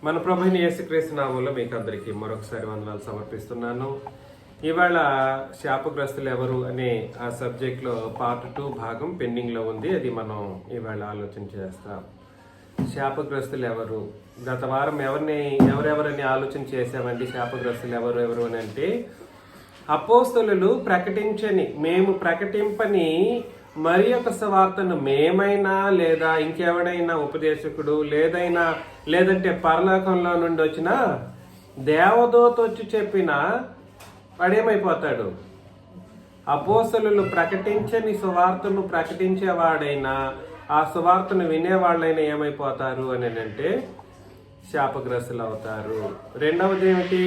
మన ప్రభుని యేసుక్రీస్తు నామములో మీకు అందరికీ మరొకసారి వందనాలు సమర్పిస్తున్నాను. ఇవాళ శాపగ్రస్తులు ఎవరు అనే ఆ సబ్జెక్ట్లో పార్ట్ 2 భాగం పెండింగ్లో ఉంది. అది మనం ఇవాళ ఆలోచన చేస్తాం. శాపగ్రస్తులు ఎవరు? గత వారం ఎవరెవరని ఆలోచన చేసామండి. శాపగ్రస్తులు ఎవరు అని అంటే, అపోస్తలులు మేము ప్రకటింపని మరి ఒక సువార్తను మేమైనా లేదా ఇంకెవడైనా ఉపదేశకుడు లేదంటే పరలోకంలో నుండి వచ్చిన దేవదూత వచ్చి చెప్పిన వాడేమైపోతాడు? అపోస్తలులు ప్రకటించని సువార్తను ప్రకటించేవాడైనా ఆ సువార్తను వినేవాళ్ళైనా ఏమైపోతారు అని అంటే శాపగ్రస్తులు అవుతారు. రెండవది ఏమిటి?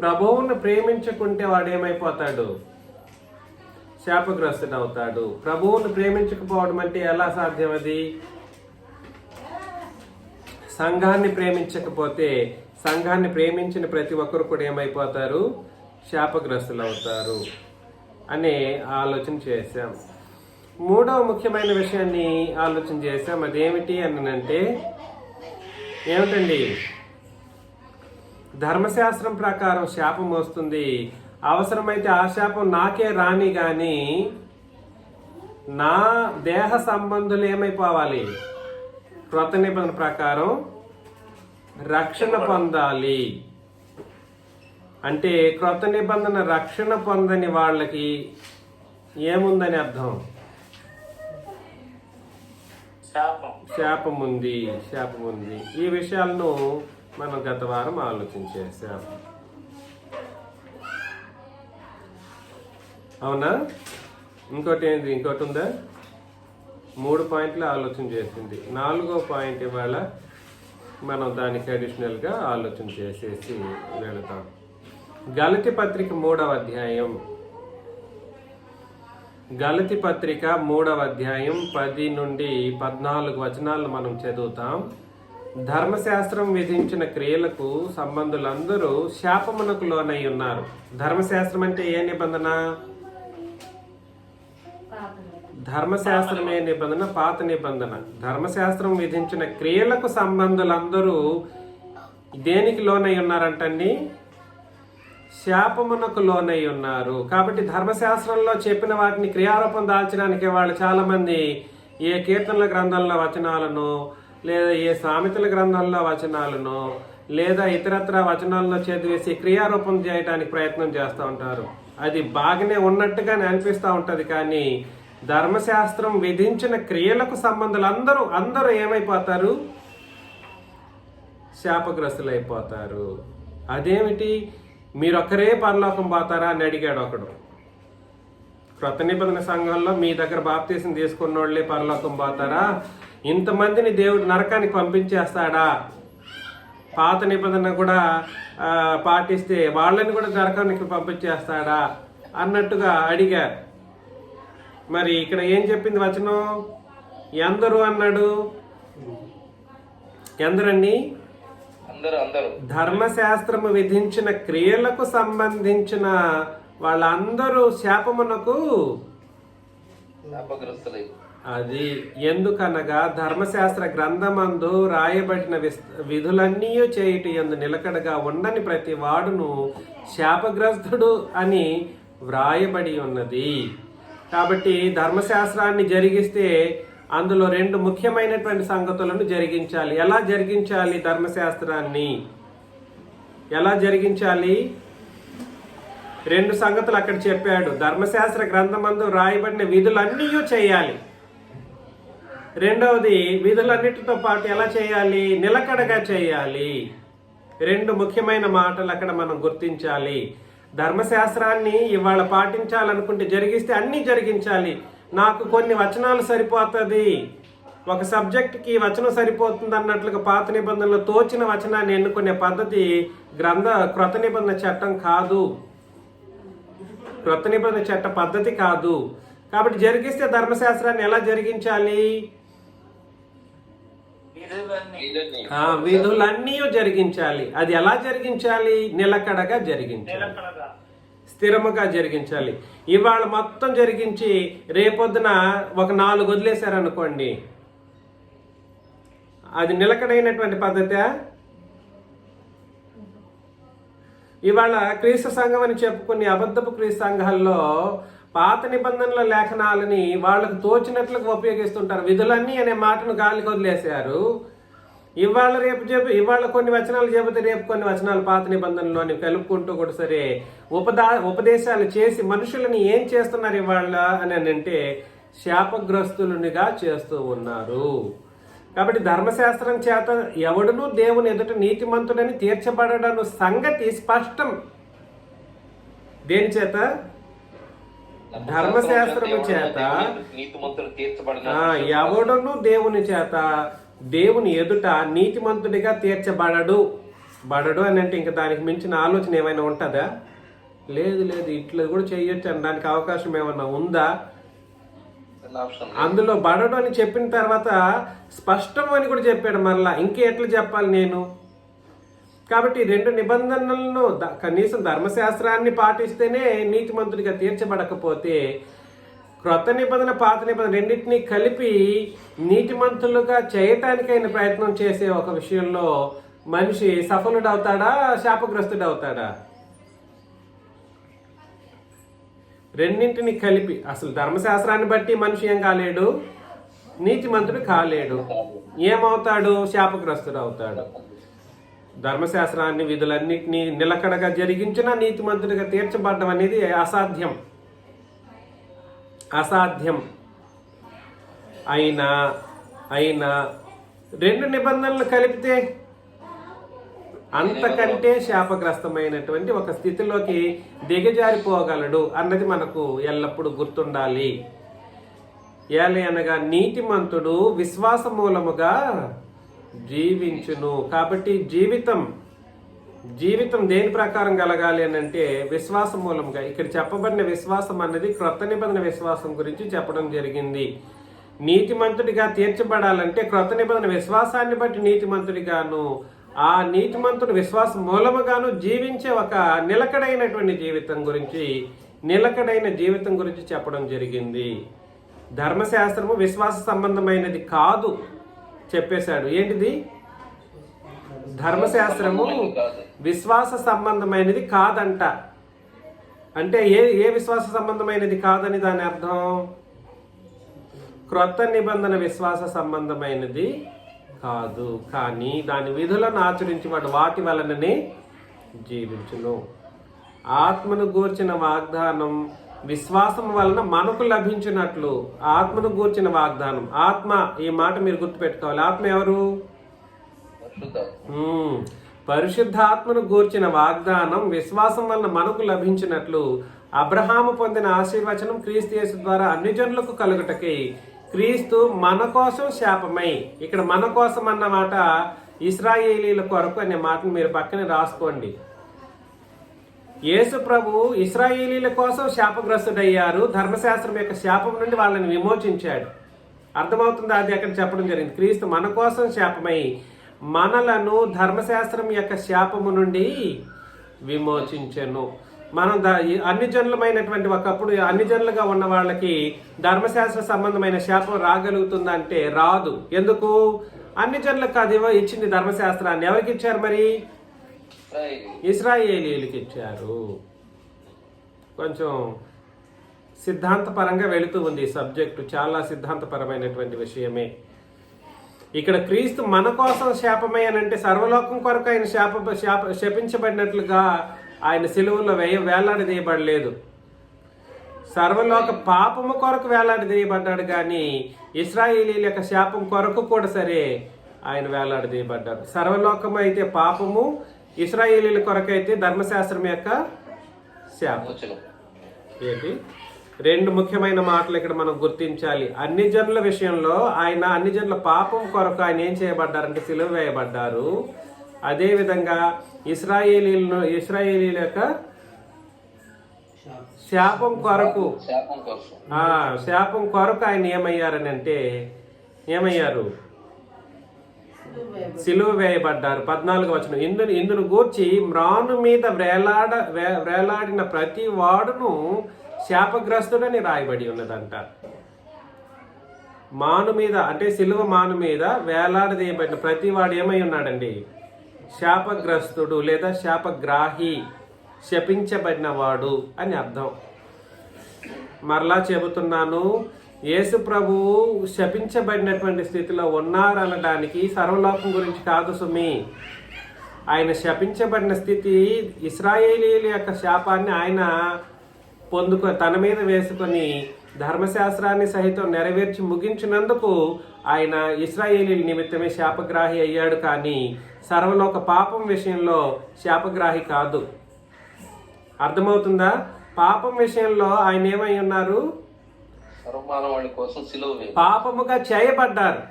ప్రభువును ప్రేమించుకుంటే వాడేమైపోతాడు? శాపగ్రస్తుడు అవుతాడు. ప్రభువును ప్రేమించకపోవడం అంటే ఎలా సాధ్యం? అది సంఘాన్ని ప్రేమించకపోతే, సంఘాన్ని ప్రేమించిన ప్రతి ఒక్కరు కూడా ఏమైపోతారు? శాపగ్రస్తులు అవుతారు అనే ఆలోచన చేశాం. మూడవ ముఖ్యమైన విషయాన్ని ఆలోచన చేశాం. అదేమిటి అంటే ఏమిటండి? ధర్మశాస్త్రం ప్రకారం శాపం వస్తుంది. అవసరమైతే ఆ శాపం నాకే రాని గాని నా దేహ సంబంధులు ఏమైపోవాలి? క్రొత్త నిబంధన ప్రకారం రక్షణ పొందాలి. అంటే క్రొత్త నిబంధన రక్షణ పొందని వాళ్ళకి ఏముందని అర్థం? శాపం ఉంది. ఈ విషయాలను మనం గత వారం ఆలోచన చేశాం. అవునా? ఇంకోటి ఉందా? 3 పాయింట్లు ఆలోచన చేసింది. 4వ పాయింట్ ఇవాళ మనం దానికి అడిషనల్గా ఆలోచన చేసేసి వెళతాం. గలతీ పత్రిక 3వ అధ్యాయం. గలతీ పత్రిక 3వ అధ్యాయం 10 నుండి 14 వచనాలను మనం చదువుతాం. ధర్మశాస్త్రం విధించిన క్రియలకు సంబంధులందరూ శాపమునకు లోనై ఉన్నారు. ధర్మశాస్త్రం అంటే ఏ నిబంధన? ధర్మశాస్త్రమే నిబంధన, పాత నిబంధన. ధర్మశాస్త్రం విధించిన క్రియలకు సంబంధులందరూ దేనికి లోనై ఉన్నారంటండి? శాపమునకు లోనై ఉన్నారు. కాబట్టి ధర్మశాస్త్రంలో చెప్పిన వాటిని క్రియారూపం దాల్చడానికి వాళ్ళు చాలా మంది ఏ కీర్తనల గ్రంథంలో వచనాలను, లేదా ఏ సామెతల గ్రంథంలో వచనాలను, లేదా ఇతరత్ర వచనాలను చదివేసి క్రియారూపం చేయడానికి ప్రయత్నం చేస్తూ ఉంటారు. అది బాగానే ఉన్నట్టుగానే అనిపిస్తూ ఉంటుంది. కానీ ధర్మశాస్త్రం విధించిన క్రియలకు సంబంధాలు అందరూ ఏమైపోతారు? శాపగ్రస్తులు అయిపోతారు. అదేమిటి? మీరొక్కరే పరలోకం పోతారా అని అడిగాడు ఒకడు. క్రొత్త నిబంధన సంఘంలో మీ దగ్గర బాప్తీసం తీసుకున్న వాళ్ళే పరలోకం పోతారా? ఇంతమందిని దేవుడు నరకానికి పంపించేస్తాడా? పాత నిబంధన కూడా పాటిస్తే వాళ్ళని కూడా నరకానికి పంపించేస్తాడా అన్నట్టుగా అడిగారు. మరి ఇక్కడ ఏం చెప్పింది వచనం? ఎందరు అన్నాడు? ఎందరండి? ధర్మశాస్త్రము విధించిన క్రియలకు సంబంధించిన వాళ్ళందరూ శాపమునకు. అది ఎందుకనగా ధర్మశాస్త్ర గ్రంథమందు రాయబడిన విధులన్నీ చేయుట యందు నిలకడగా ఉండని ప్రతి వాడును శాపగ్రస్తుడు అని వ్రాయబడి ఉన్నది. కాబట్టి ధర్మశాస్త్రాన్ని జరిగిస్తే అందులో 2 ముఖ్యమైనటువంటి సంగతులను జరిగించాలి. ఎలా జరిగించాలి? ధర్మశాస్త్రాన్ని ఎలా జరిగించాలి? 2 సంగతులు అక్కడ చెప్పాడు. ధర్మశాస్త్ర గ్రంథమందు రాయబడిన విధులన్నీ చేయాలి. రెండవది, విధులన్నిటితో పాటు ఎలా చేయాలి? నిలకడగా చేయాలి. 2 ముఖ్యమైన మాటలు అక్కడ మనం గుర్తించాలి. ధర్మశాస్త్రాన్ని ఇవాళ పాటించాలనుకుంటే జరిగిస్తే అన్నీ జరిగించాలి. నాకు కొన్ని వచనాలు సరిపోతుంది, ఒక సబ్జెక్ట్కి వచనం సరిపోతుంది అన్నట్లుగా పాత నిబంధనలు తోచిన వచనాన్ని ఎన్నుకునే పద్ధతి క్రొత్త నిబంధన చట్టం కాదు, క్రొత్త నిబంధన చట్ట పద్ధతి కాదు. కాబట్టి జరిగిస్తే ధర్మశాస్త్రాన్ని ఎలా జరిగించాలి? విధులన్నీ జరిగించాలి. అది ఎలా జరిగించాలి? నిలకడగా జరిగించాలి, స్థిరముగా జరిగించాలి. ఇవాళ మొత్తం జరిగించి రేపొద్దున ఒక 4 వదిలేశారనుకోండి, అది నిలకడైనటువంటి పద్ధతి ఇవాళ క్రీస్తు సంఘం అని చెప్పుకుని అబద్ధపు క్రీస్తు సంఘాల్లో పాత నిబంధనల లేఖనాలని వాళ్ళకు తోచినట్లుగా ఉపయోగిస్తుంటారు. విధులన్నీ అనే మాటను గాలికి వదిలేశారు. ఇవాళ కొన్ని వచనాలు చెబితే రేపు కొన్ని వచనాలు పాత నిబంధనలోని కలుపుకుంటూ కూడా సరే ఉపదేశాలు చేసి మనుషులని ఏం చేస్తున్నారు ఇవాళ అని అంటే శాపగ్రస్తులునిగా చేస్తూ ఉన్నారు. కాబట్టి ధర్మశాస్త్రం చేత ఎవడునూ దేవుని ఎదుట నీతిమంతుడని తీర్చబడను సంగతి స్పష్టం. దేని చేత? ధర్మశాస్త్రము చేత ఎవడును దేవుని చేత దేవుని ఎదుట నీతిమంతుడిగా తీర్చబడడు అని అంటే ఇంకా దానికి మించిన ఆలోచన ఏమైనా ఉంటుందా? లేదు, ఇట్లా కూడా చేయొచ్చు అని దానికి అవకాశం ఏమన్నా ఉందా? అందులో బడడు అని చెప్పిన తర్వాత స్పష్టం అని కూడా చెప్పాడు. మరలా ఇంకే ఎట్లా చెప్పాలి నేను? కాబట్టి 2 నిబంధనలను కనీసం ధర్మశాస్త్రాన్ని పాటిస్తేనే నీతిమంతుడిగా తీర్చబడకపోతే క్రొత్త నిబంధన పాత నిబంధన రెండింటినీ కలిపి నీతిమంతులుగా చేయటానికైన ప్రయత్నం చేసే ఒక విషయంలో మనిషి సఫలుడవుతాడా, శాపగ్రస్తుడవుతాడా? రెండింటిని కలిపి అసలు ధర్మశాస్త్రాన్ని బట్టి మనిషి ఏం కాలేడు, నీతిమంతుడు కాలేడు. ఏమవుతాడు? శాపగ్రస్తుడు అవుతాడు. ధర్మశాస్త్రాన్ని విధులన్నింటినీ నిలకడగా జరిగించిన నీతిమంతుడిగా తీర్చబడడం అనేది అసాధ్యం. అయినా 2 నిబంధనలు కలిపితే అంతకంటే శాపగ్రస్తమైనటువంటి ఒక స్థితిలోకి దిగజారిపోగలడు అన్నది మనకు ఎల్లప్పుడూ గుర్తుండాలి. ఏలి అనగా నీతిమంతుడు విశ్వాస మూలముగా జీవించును. కాబట్టి జీవితం దేని ప్రకారం కలగాలి అని అంటే విశ్వాసం మూలంగా. ఇక్కడ చెప్పబడిన విశ్వాసం అన్నది క్రొత్త నిబంధన విశ్వాసం గురించి చెప్పడం జరిగింది. నీతిమంతుడిగా తీర్చబడాలంటే క్రొత్త నిబంధన విశ్వాసాన్ని బట్టి నీతిమంతుడిగాను, ఆ నీతిమంతుడు విశ్వాస మూలముగాను జీవించే ఒక నిలకడైన జీవితం గురించి చెప్పడం జరిగింది. ధర్మశాస్త్రము విశ్వాస సంబంధమైనది కాదు చెప్పేశాడు. ఏంటిది? ధర్మశాస్త్రము విశ్వాస సంబంధమైనది కాదంట. అంటే ఏ విశ్వాస సంబంధమైనది కాదని దాని అర్థం? క్రొత్త నిబంధన విశ్వాస సంబంధమైనది కాదు, కానీ దాని విధులను ఆచరించి వాటి వలననే జీవించును. ఆత్మను గూర్చిన వాగ్దానం విశ్వాసం వలన మనకు లభించినట్లు. ఆత్మను గూర్చిన వాగ్దానం, ఆత్మ, ఈ మాట మీరు గుర్తుపెట్టుకోవాలి. ఆత్మ ఎవరు? పరిశుద్ధాత్మను గూర్చిన వాగ్దానం విశ్వాసం వలన మనకు లభించినట్లు అబ్రహాము పొందిన ఆశీర్వచనం క్రీస్తు యేసు ద్వారా అన్ని జనులకు కలుగుటకై క్రీస్తు మన కోసం శాపమై. ఇక్కడ మన కోసం అన్న మాట ఇశ్రాయేలీల కొరకు అనే మాటను మీరు పక్కన రాసుకోండి. యేసు ప్రభు ఇశ్రాయేలీల కోసం శాపగ్రస్తుడయ్యారు. ధర్మశాస్త్రం యొక్క శాపం నుండి వాళ్ళని విమోచించాడు. అర్థమవుతుంది? అది అక్కడ చెప్పడం జరిగింది. క్రీస్తు మన కోసం శాపమై మనలను ధర్మశాస్త్రం యొక్క శాపము నుండి విమోచించెను. మనం అన్ని జనులమైనటువంటి ఒకప్పుడు అన్ని జనులుగా ఉన్న వాళ్ళకి ధర్మశాస్త్ర సంబంధమైన శాపం రాగలుగుతుందంటే రాదు. ఎందుకు? అన్ని జనులకు కాదు ఇచ్చింది ధర్మశాస్త్రాన్ని. ఎవరికి ఇచ్చారు మరి? ఇశ్రాయేలీయులకి ఇచ్చారు. కొంచెం సిద్ధాంతపరంగా వెళుతూ ఉంది ఈ సబ్జెక్టు. చాలా సిద్ధాంతపరమైనటువంటి విషయమే. ఇక్కడ క్రీస్తు మన కోసం శాపమై అని అంటే సర్వలోకం కొరకు ఆయన శపించబడినట్లుగా ఆయన సిలువలో వేలాడదీయబడలేదు. సర్వలోక పాపము కొరకు వేలాడదీయబడ్డాడు, కానీ ఇశ్రాయేలీల యొక్క శాపం కొరకు కూడా సరే ఆయన వేలాడదీయబడ్డాడు. సర్వలోకం అయితే పాపము, ఇశ్రాయేలీల కొరకు అయితే ధర్మశాస్త్రం యొక్క శాపం. ఏంటి? 2 ముఖ్యమైన మాటలు ఇక్కడ మనం గుర్తించాలి. అన్ని జనుల విషయంలో ఆయన అన్ని జనుల పాపం కొరకు ఆయన ఏం చేయబడ్డారంటే సిలువ వేయబడ్డారు. అదేవిధంగా ఇశ్రాయేలీల యొక్క శాపం కొరకు ఆయన ఏమయ్యారు? సిలువ వేయబడ్డారు. 14వ వచనం, ఇందును గూర్చి మ్రాను మీద వేలాడిన ప్రతి వాడును శాపగ్రస్తుడని రాయబడి ఉన్నదంట. మాను మీద అంటే సిలువ మాను మీద వేలాడదీయబడిన ప్రతి వాడు ఏమై ఉన్నాడండి? శాపగ్రస్తుడు లేదా శాపగ్రాహి శపించబడినవాడు అని అర్థం. మరలా చెబుతున్నాను, యేసు ప్రభువు శపించబడినటువంటి స్థితిలో ఉన్నారనడానికి సర్వలోకం గురించి కాదు సుమి. ఆయన శపించబడిన స్థితి, ఇశ్రాయేలీయుల యొక్క శాపాన్ని ఆయన తన మీద వేసుకొని ధర్మశాస్త్రాన్ని సహితం నెరవేర్చి ముగించినందుకు ఆయన ఇశ్రాయేలీయుల నిమిత్తమే శాపగ్రాహి అయ్యాడు, కానీ సర్వలోక పాపం విషయంలో శాపగ్రాహి కాదు. అర్థమవుతుందా? పాపం విషయంలో ఆయన ఏమై ఉన్నారు? పాపముగా చేయబడ్డారు.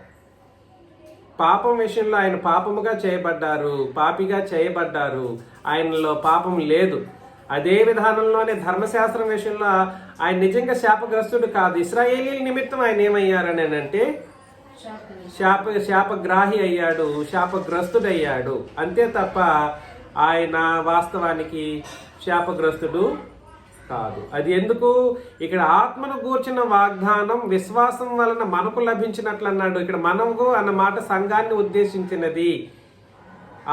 పాపం విషయంలో ఆయన పాపముగా చేయబడ్డారు, పాపిగా చేయబడ్డారు. ఆయనలో పాపం లేదు. అదే విధానంలోనే ధర్మశాస్త్రం విషయంలో ఆయన నిజంగా శాపగ్రస్తుడు కాదు. ఇశ్రాయేలీల నిమిత్తం ఆయన ఏమయ్యారని అంటే శాపగ్రాహి అయ్యాడు, శాపగ్రస్తుడయ్యాడు. అంతే తప్ప ఆయన వాస్తవానికి శాపగ్రస్తుడు కాదు. అది ఎందుకు? ఇక్కడ ఆత్మను గూర్చిన వాగ్దానం విశ్వాసం వలన మనకు లభించినట్లు అన్నాడు. ఇక్కడ మనకు అన్న మాట సంఘాన్ని ఉద్దేశించినది.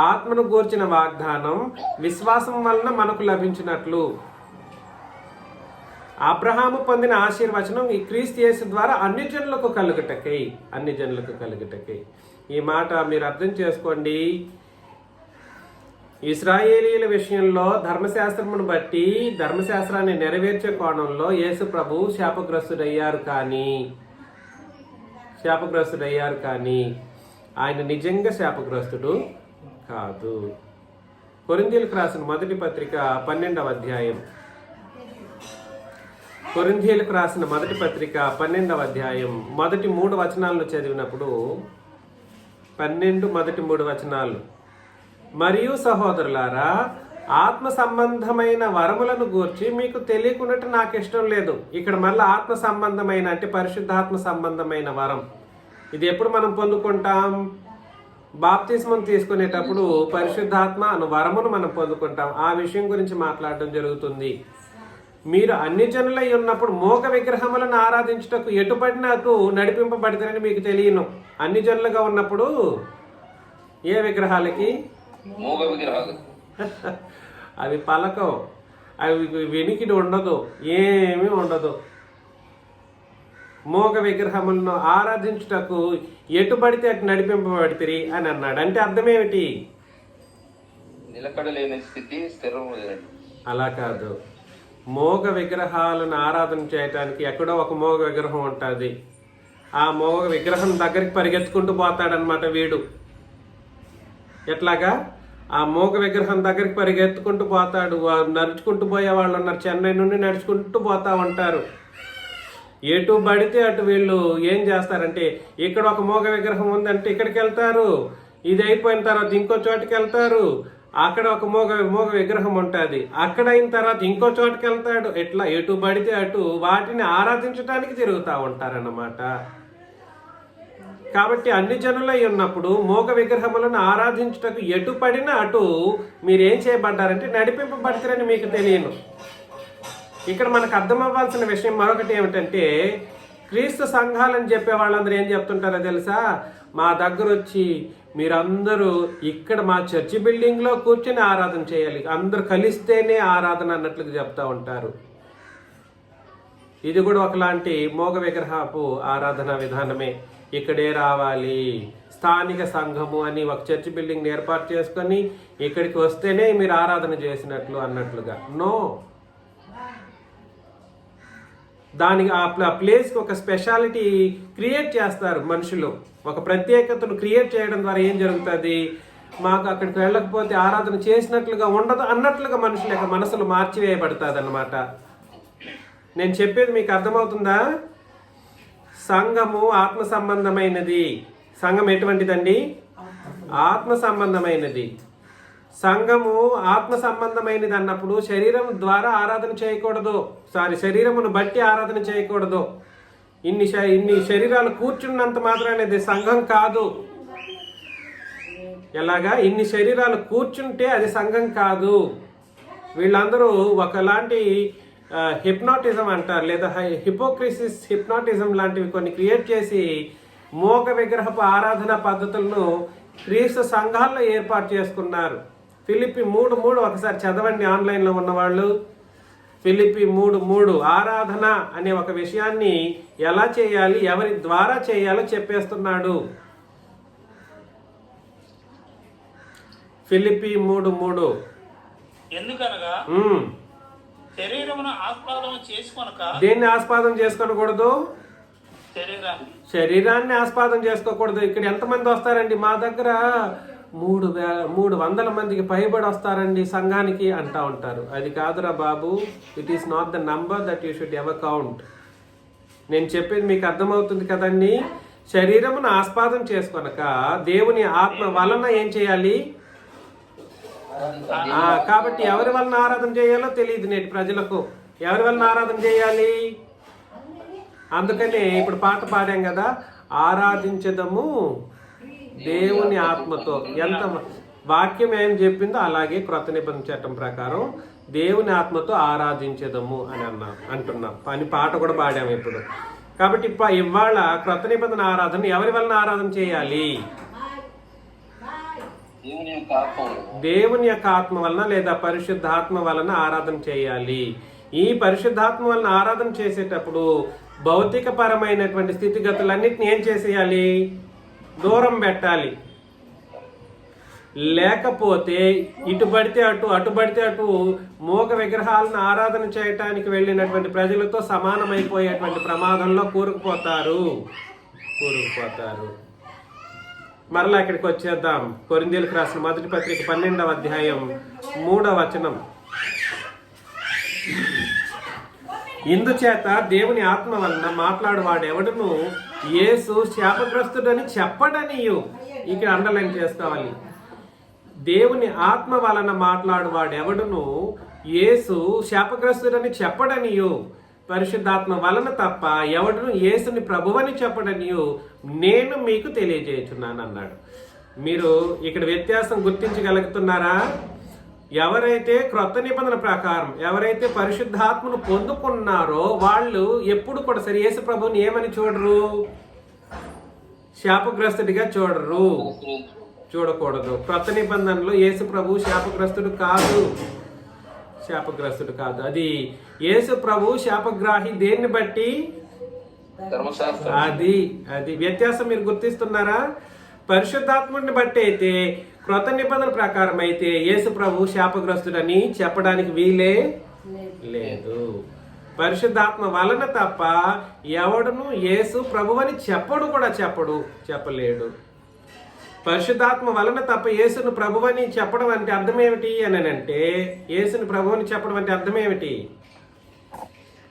ఆత్మను గూర్చిన వాగ్దానం విశ్వాసం వలన మనకు లభించినట్లు. అబ్రహాము పొందిన ఆశీర్వచనం ఈ క్రీస్తు యేసు ద్వారా అన్ని జనులకు కలుగుటకై. ఈ మాట మీరు అర్థం చేసుకోండి. ఇశ్రాయేలీల విషయంలో ధర్మశాస్త్రమును బట్టి ధర్మశాస్త్రాన్ని నెరవేర్చే కోణంలో యేసు ప్రభు శాపగ్రస్తుడయ్యారు కానీ ఆయన నిజంగా శాపగ్రస్తుడు కాదు. కొరింథీయులకు రాసిన మొదటి పత్రిక 12వ అధ్యాయం. కొరింథీయులకు రాసిన మొదటి పత్రిక 12వ అధ్యాయం మొదటి 3 వచనాలను చదివినప్పుడు 12 మొదటి 3 వచనాలు. మరియు సహోదరులారా, ఆత్మ సంబంధమైన వరములను గూర్చి మీకు తెలియకున్నట్టు నాకు ఇష్టం లేదు. ఇక్కడ మళ్ళీ ఆత్మ సంబంధమైన అంటే పరిశుద్ధాత్మ సంబంధమైన వరం. ఇది ఎప్పుడు మనం పొందుకుంటాం? బాప్తిస్మం తీసుకునేటప్పుడు పరిశుద్ధాత్మ అను వరమును మనం పొందుకుంటాం. ఆ విషయం గురించి మాట్లాడడం జరుగుతుంది. మీరు అన్ని జనులై ఉన్నప్పుడు మోగ విగ్రహములను ఆరాధించుటకు ఎటుపడినట్టు నడిపింపబడతారని మీకు తెలియను. అన్ని జనులుగా ఉన్నప్పుడు ఏ విగ్రహాలకి? మోగ విగ్రహాలు. అవి పలకం, అవి వెనికిడి ఉండదు, ఏమీ ఉండదు. మోగ విగ్రహములను ఆరాధించుటకు ఎటుబడితే అటు నడిపింపబడితే అని అన్నాడు. అంటే అర్థమేమిటి? నిలకడలేని స్థితి, స్థిరం. అలా కాదు. మోగ విగ్రహాలను ఆరాధన చేయటానికి ఎక్కడో ఒక మోగ విగ్రహం ఉంటుంది. ఆ మోగ విగ్రహం దగ్గరికి పరిగెత్తుకుంటూ పోతాడనమాట వీడు. ఎట్లాగా? ఆ మోగ విగ్రహం దగ్గరికి పరిగెత్తుకుంటూ పోతాడు. నడుచుకుంటూ పోయే వాళ్ళు ఉన్నారు, చెన్నై నుండి నడుచుకుంటూ పోతా ఉంటారు. ఎటు పడితే అటు వీళ్ళు ఏం చేస్తారంటే, ఇక్కడ ఒక మోగ విగ్రహం ఉందంటే ఇక్కడికి వెళ్తారు, ఇది అయిపోయిన తర్వాత ఇంకో చోటుకి వెళ్తారు, అక్కడ ఒక మోగ విగ్రహం ఉంటుంది, అక్కడ అయిన తర్వాత ఇంకో చోటుకి వెళ్తాడు. ఎట్లా ఎటు పడితే అటు వాటిని ఆరాధించడానికి తిరుగుతూ ఉంటారన్నమాట. కాబట్టి అన్ని జనులై ఉన్నప్పుడు మోగ విగ్రహములను ఆరాధించుటకు ఎటు పడినా అటు మీరేం చేయబడ్డారంటే నడిపింపబడతారని మీకు తెలియను. ఇక్కడ మనకు అర్థం అవ్వాల్సిన విషయం మరొకటి ఏమిటంటే, క్రీస్తు సంఘాలని చెప్పే వాళ్ళందరూ ఏం చెప్తుంటారో తెలుసా? మా దగ్గర వచ్చి మీరందరూ ఇక్కడ మా చర్చి బిల్డింగ్లో కూర్చొని ఆరాధన చేయాలి, అందరూ కలిస్తేనే ఆరాధన అన్నట్లుగా చెప్తా ఉంటారు. ఇది కూడా ఒకలాంటి మోగ విగ్రహపు ఆరాధన విధానమే. ఇక్కడే రావాలి, స్థానిక సంఘము అని ఒక చర్చి బిల్డింగ్ ఏర్పాటు చేసుకొని ఇక్కడికి వస్తేనే మీరు ఆరాధన చేసినట్లు అన్నట్లుగా. నో, దానికి ఆ ప్లేస్కి ఒక స్పెషాలిటీ క్రియేట్ చేస్తారు మనుషులు. ఒక ప్రత్యేకతను క్రియేట్ చేయడం ద్వారా ఏం జరుగుతుంది? మాకు అక్కడికి వెళ్ళకపోతే ఆరాధన చేసినట్లుగా ఉండదు అన్నట్లుగా మనుషుల యొక్క మనసులు మార్చివేయబడుతుంది అన్నమాట. నేను చెప్పేది మీకు అర్థమవుతుందా? సంఘము ఆత్మ సంబంధమైనది. సంఘం ఎటువంటిదండి? ఆత్మ సంబంధమైనది. సంఘము ఆత్మ సంబంధమైనది అన్నప్పుడు శరీరం ద్వారా ఆరాధన చేయకూడదు. శరీరమును బట్టి ఆరాధన చేయకూడదు. ఇన్ని శరీరాలు కూర్చున్నంత మాత్రమేది సంఘం కాదు. ఎలాగా? ఇన్ని శరీరాలు కూర్చుంటే అది సంఘం కాదు. వీళ్ళందరూ ఒకలాంటి హిప్నాటిజం అంటారు, లేదా హిపోక్రిసిస్ హిప్నాటిజం లాంటివి కొన్ని క్రియేట్ చేసి మోగ విగ్రహపు ఆరాధన పద్ధతులను క్రీస్తు సంఘాల్లో ఏర్పాటు చేసుకున్నారు. ఫిలిప్పి 3:3 ఒకసారి చదవండి ఆన్లైన్లో ఉన్నవాళ్ళు. ఫిలిప్పి 3:3 ఆరాధన అనే ఒక విషయాన్ని ఎలా చేయాలి, ఎవరి ద్వారా చేయాలో చెప్పేస్తున్నాడు. ఫిలిప్పి 3:3 ఎందుకనగా శరీరమును ఆస్పాదం చేసుకొనక. దేన్ని ఆస్పాదం చేసుకోకూడదు? శరీరాన్ని ఆస్పాదం చేసుకోకూడదు. ఇక్కడ ఎంతమంది వస్తారండి మా దగ్గర? 300 మందికి పైబడి వస్తారండి సంఘానికి అంటా ఉంటారు. అది కాదురా బాబు. It is not the number that you should ever count. నేను చెప్పేది మీకు అర్థమవుతుంది కదండి. శరీరమును ఆస్పాదం చేసుకొనక దేవుని ఆత్మ వలన ఏం చేయాలి? కాబట్టి ఎవరి వలన ఆరాధన చేయాలో తెలియదు నేటి ప్రజలకు. ఎవరి వలన ఆరాధన చేయాలి? అందుకనే ఇప్పుడు పాట పాడాం కదా, ఆరాధించదము దేవుని ఆత్మతో. ఎంత వాక్యం ఏం చెప్పిందో అలాగే క్రొత్త నిబంధన చట్టం ప్రకారం దేవుని ఆత్మతో ఆరాధించదము అని అంటున్నాం. అని పాట కూడా పాడాము ఇప్పుడు. కాబట్టి ఇవాళ క్రొత్త నిబంధన ఆరాధన ఎవరి వలన ఆరాధన చేయాలి? దేవుని యొక్క ఆత్మ వలన లేదా పరిశుద్ధాత్మ వలన ఆరాధన చేయాలి. ఈ పరిశుద్ధాత్మ వలన ఆరాధన చేసేటప్పుడు భౌతిక పరమైనటువంటి స్థితిగతులన్నిటిని ఏం చేసేయాలి? దూరం పెట్టాలి. లేకపోతే ఇటు పడితే అటు పడితే అటు మూగ విగ్రహాలను ఆరాధన చేయటానికి వెళ్ళినటువంటి ప్రజలతో సమానమైపోయేటువంటి ప్రమాదంలో కూరుకుపోతారు. మరలా ఇక్కడికి వచ్చేద్దాం. కొరింథీయులకు రాసిన మొదటి పత్రిక 12వ అధ్యాయం 3వ వచనం. ఇందుచేత దేవుని ఆత్మ వలన మాట్లాడువాడెవడును యేసు శాపగ్రస్తుడని చెప్పడనియు. ఇక్కడ అండర్లైన్ చేసుకోవాలి. దేవుని ఆత్మ వలన మాట్లాడువాడెవడును యేసు శాపగ్రస్తుడని చెప్పడనియు, పరిశుద్ధాత్మ వలన తప్ప ఎవడును యేసుని ప్రభువని చెప్పడనియు నేను మీకు తెలియజేయుచున్నాను అన్నాడు. మీరు ఇక్కడ వ్యత్యాసం గుర్తించగలుగుతున్నారా? ఎవరైతే క్రొత్త నిబంధన ప్రకారం ఎవరైతే పరిశుద్ధాత్మను పొందుకున్నారో వాళ్ళు ఎప్పుడు కూడా సరే యేసు ప్రభుని ఏమని చూడరు? శాపగ్రస్తుడిగా చూడకూడదు. క్రొత్త నిబంధనలో యేసు ప్రభు శాపగ్రస్తుడు కాదు. అది యేసు ప్రభు శాపగ్రాహి. దేన్ని బట్టి? అది వ్యత్యాసం మీరు గుర్తిస్తున్నారా? పరిశుద్ధాత్ముడిని బట్టి అయితే క్రొత్త నిబంధన ప్రకారం అయితే యేసు ప్రభు శాపగ్రస్తుడని చెప్పడానికి వీలే లేదు. పరిశుద్ధాత్మ వలన తప్ప ఎవడును యేసు ప్రభువని చెప్పలేడు. పరిశుద్ధాత్మ వలన తప్ప యేసును ప్రభువని చెప్పడం అంటే అర్థం ఏమిటి అని అంటే, యేసును ప్రభువని చెప్పడం అంటే అర్థం ఏమిటి?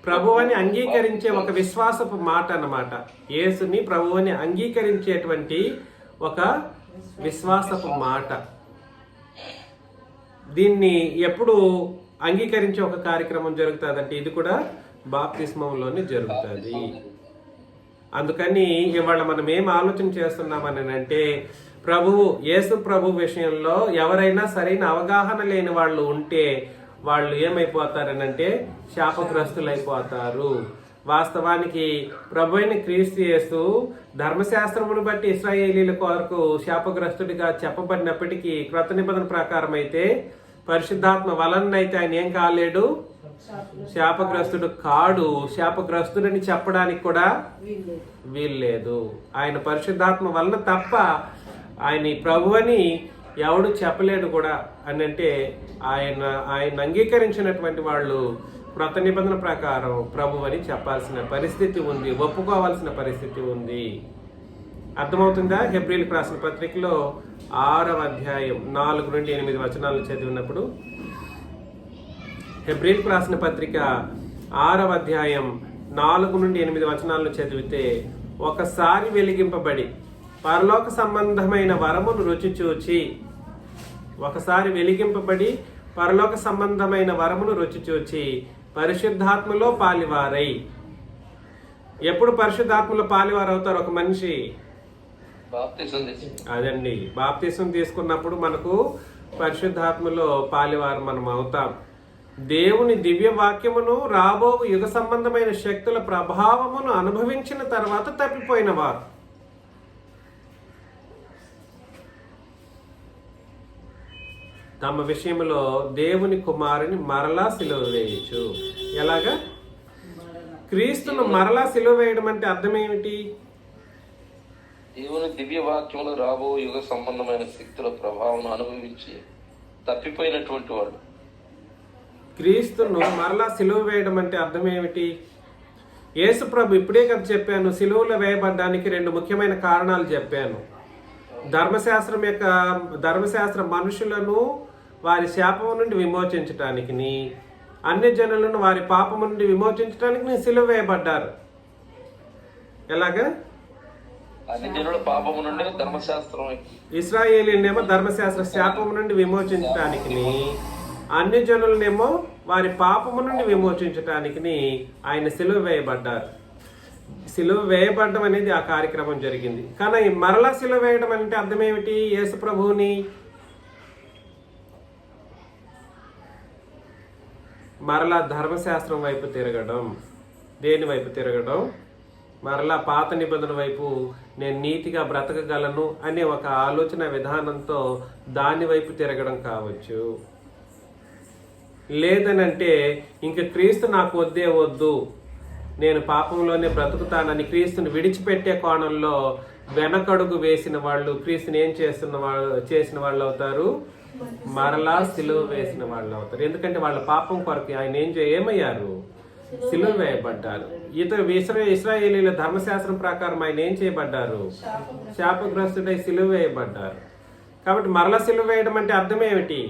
ప్రభువని అంగీకరించే ఒక విశ్వాసపు మాట అన్నమాట. యేసుని ప్రభువని అంగీకరించేటువంటి ఒక విశ్వాసపు మాట. దీన్ని ఎప్పుడు అంగీకరించే ఒక కార్యక్రమం జరుగుతుందంటే ఇది కూడా బాప్తిస్మంలోనే జరుగుతుంది. అందుకని ఇవాళ మనం ఏం ఆలోచన చేస్తున్నామని అంటే, యేసు ప్రభు విషయంలో ఎవరైనా సరైన అవగాహన లేని వాళ్ళు ఉంటే వాళ్ళు ఏమైపోతారనంటే శాపగ్రస్తులైపోతారు. వాస్తవానికి ప్రభు అయిన క్రీస్తు యేసు ధర్మశాస్త్రమును బట్టి ఇశ్రాయేలీల కొరకు శాపగ్రస్తుడిగా చెప్పబడినప్పటికీ క్రొత్త నిబంధన ప్రకారం అయితే పరిశుద్ధాత్మ వలనైతే ఆయన ఏం కాలేడు? శాపగ్రస్తుడు కాడు. శాపగ్రస్తుడని చెప్పడానికి కూడా వీల్లేదు. ఆయన పరిశుద్ధాత్మ వలన తప్ప ఆయన ప్రభువని ఎవడు చెప్పలేడు కూడా అని అంటే ఆయన అంగీకరించినటువంటి వాళ్ళు క్రొత్త నిబంధన ప్రకారం ప్రభువని చెప్పాల్సిన పరిస్థితి ఉంది, ఒప్పుకోవాల్సిన పరిస్థితి ఉంది. అర్థమవుతుందా? హెబ్రీయులకు రాసిన పత్రికలో 6వ అధ్యాయం 4 నుండి 8 వచనాలు చదివినప్పుడు, హెబ్రీయులకు రాసిన పత్రిక 6వ అధ్యాయం 4 నుండి 8 వచనాలను చదివితే, ఒకసారి వెలిగింపబడి పరలోక సంబంధమైన వరమును రుచి చూచి, ఒకసారి వెలిగింపబడి పరలోక సంబంధమైన వరమును రుచి చూచి పరిశుద్ధాత్మలో పాలివారై. ఎప్పుడు పరిశుద్ధాత్మలో పాలివారు అవుతారు ఒక మనిషి? అదండి, బాప్తిసం తీసుకున్నప్పుడు మనకు పరిశుద్ధాత్మలో పాలివారు మనం అవుతాం. దేవుని దివ్య వాక్యమును రాబో యుగ సంబంధమైన శక్తుల ప్రభావమును అనుభవించిన తర్వాత తప్పిపోయిన వారు. తమ విషయంలో దేవుని కుమారుని మరలా సిలువ వేయచ్చు. ఎలాగా? క్రీస్తును మరలా సిలువ వేయడం అంటే అర్థం ఏమిటి? దేవుని దివ్య వాక్యంలో రాబో యుగ సంబంధమైన శక్తుల ప్రభావం అనుభవించి తప్పిపోయినటువంటి వాడు. క్రీస్తును మరలా సిలువ వేయడం అంటే అర్థం ఏమిటి? యేసు ప్రభు ఇప్పుడే కదా చెప్పాను, సిలువలో వేయబడ్డానికి 2 ముఖ్యమైన కారణాలు చెప్పాను. ధర్మశాస్త్ర మనుషులను వారి శాపము నుండి విమోచించటానికి, అన్య జనులను వారి పాపము నుండి విమోచించడానికి సిలువ వేయబడ్డారు. ఎలాగా? అన్ని జనుల పాపము నుండి ధర్మశాస్త్రం, ఇశ్రాయేలీనేమో ధర్మశాస్త్ర శాపము నుండి విమోచించటానికి, అన్ని జనులనేమో వారి పాపము నుండి విమోచించటానికి ఆయన సిలువ వేయబడ్డారు. సిలువ వేయబడ్డం అనేది ఆ కార్యక్రమం జరిగింది. కానీ మరలా సిలువ వేయడం అంటే అర్థం ఏమిటి? యేసు ప్రభువుని మరలా ధర్మశాస్త్రం వైపు తిరగడం. దేని వైపు తిరగడం? మరలా పాత నిబంధన వైపు, నేను నీతిగా బ్రతకగలను అనే ఒక ఆలోచన విధానంతో దాని వైపు తిరగడం కావచ్చు. లేదనంటే ఇంక క్రీస్తు నాకు వద్దు, నేను పాపంలోనే బ్రతుకుతానని క్రీస్తుని విడిచిపెట్టే కోణంలో వెనకడుగు వేసిన వాళ్ళు క్రీస్తుని ఏం చేసిన వాళ్ళు అవుతారు? మరలా సిలువ వేసిన వాళ్ళు అవుతారు. ఎందుకంటే వాళ్ళ పాపం కొరకు ఆయన ఏమయ్యారు? సిలువ వేయబడ్డారు. ఇశ్రాయేలీల ధర్మశాస్త్రం ప్రకారం ఆయన ఏం చేయబడ్డారు? శాపగ్రస్తుడై సిలువ వేయబడ్డారు. కాబట్టి మరలా సిలువ వేయడం అంటే అర్థం ఏమిటి?